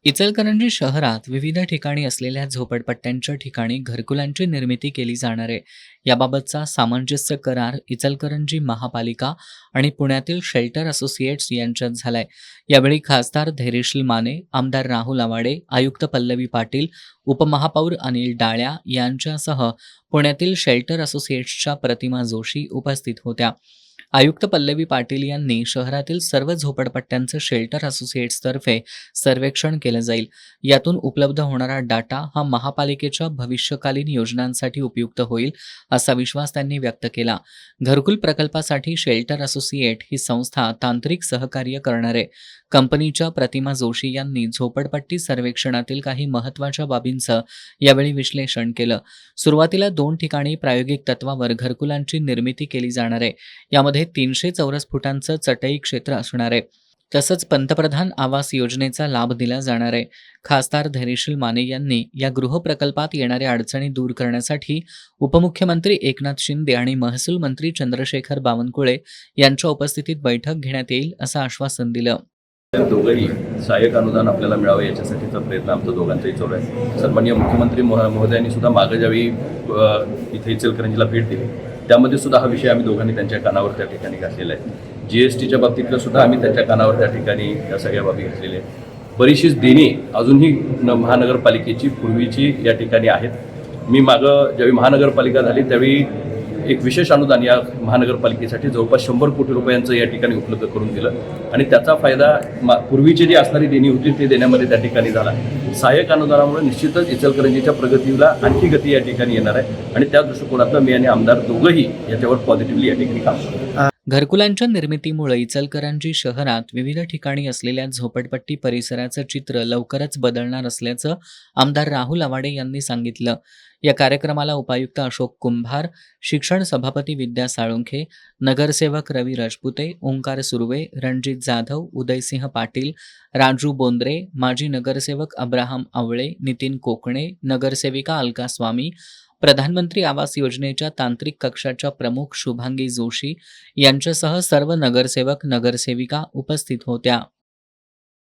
इचलकरंजी शहरात विविध ठिकाणी असलेल्या झोपडपट्ट्यांच्या ठिकाणी घरकुलांची निर्मिती केली जाणार आहे. याबाबतचा सामंजस्य करार इचलकरंजी महापालिका आणि पुण्यातील शेल्टर असोसिएट्स यांच्यात झालाय. यावेळी खासदार धैर्यशील माने, आमदार राहुल आवाडे, आयुक्त पल्लवी पाटील, उपमहापौर अनिल डाळ्या यांच्यासह पुण्यातील शेल्टर असोसिएट्सच्या प्रतिमा जोशी उपस्थित होत्या. आयुक्त पल्लवी पाटील यांनी शहरातील सर्व झोपडपट्ट्यांचं शेल्टर असोसिएट्सतर्फे सर्वेक्षण केलं जाईल. यातून उपलब्ध होणारा डाटा हा महापालिकेच्या भविष्यकालीन योजनांसाठी उपयुक्त होईल, असा विश्वास त्यांनी व्यक्त केला. घरकुल प्रकल्पासाठी शेल्टर असोसिएट ही संस्था तांत्रिक सहकार्य करणार आहे. कंपनीच्या प्रतिमा जोशी यांनी झोपडपट्टी सर्वेक्षणातील काही महत्त्वाच्या बाबींचं यावेळी विश्लेषण केलं. सुरुवातीला 2 ठिकाणी प्रायोगिक तत्वावर घरकुलांची निर्मिती केली जाणार आहे. यामध्ये 300 चौरस फुटांचं चटई क्षेत्र असणार आहे. तसंच पंतप्रधान आवास योजनेचा लाभ दिला जाणार आहे. खासदार धैर्यशील माने यांनी या गृहप्रकल्पात येणाऱ्या अडचणी दूर करण्यासाठी उपमुख्यमंत्री एकनाथ शिंदे आणि महसूल मंत्री चंद्रशेखर बावनकुळे यांच्या उपस्थितीत बैठक घेण्यात येईल, असं आश्वासन दिलं. दोघंही सहाय्यक अनुदान आपल्याला मिळावं याच्यासाठीचा प्रयत्न आमचा दोघांचाही चालू आहे. सन्माननीय मुख्यमंत्री महोदयांनी सुद्धा मागं ज्यावेळी इथे इचलकरंजीला भेट दिली त्यामध्ये सुद्धा हा विषय आम्ही दोघांनी त्यांच्या कानावर त्या ठिकाणी घातलेला आहे. GSTच्या बाबतीतलं सुद्धा आम्ही त्यांच्या कानावर त्या ठिकाणी या सगळ्या बाबी घातलेल्या आहेत. बरीचशीच देणी अजूनही महानगरपालिकेची पूर्वीची या ठिकाणी आहेत. मी मागं ज्यावेळी महानगरपालिका झाली त्यावेळी एक विशेष अनुदान या महानगरपालिकेसाठी जवळपास 100 कोटी रुपयांचं या ठिकाणी उपलब्ध करून दिलं आणि त्याचा फायदा पूर्वीची जी असणारी देणी होती ते देण्यामध्ये त्या ठिकाणी झाला. सहाय्यक अनुदानामुळे निश्चितच इचलकरंजीच्या प्रगतीला आणखी गती या ठिकाणी येणार आहे आणि त्या दृष्टिकोनातून मी आणि आमदार दोघंही याच्यावर पॉझिटिव्हली या ठिकाणी काम करतो. घरकुलांच्या निर्मितीमुळे इचलकरंजी शहरात विविध ठिकाणी असलेल्या झोपडपट्टी परिसराचं चित्र लवकरच बदलणार असल्याचं आमदार राहुल आवाडे यांनी सांगितलं. या कार्यक्रमाला उपायुक्त अशोक कुंभार, शिक्षण सभापती विद्या साळुंखे, नगरसेवक रवी राजपुते, ओंकार सुर्वे, रणजित जाधव, उदयसिंह पाटील, राजू बोंद्रे, माजी नगरसेवक अब्राहम आवळे, नितीन कोकणे, नगरसेविका अलका स्वामी, प्रधानमंत्री आवास योजनेच्या तांत्रिक कक्षाच्या प्रमुख शुभांगी जोशी यांच्यासह सर्व नगरसेवक नगरसेविका उपस्थित होत्या.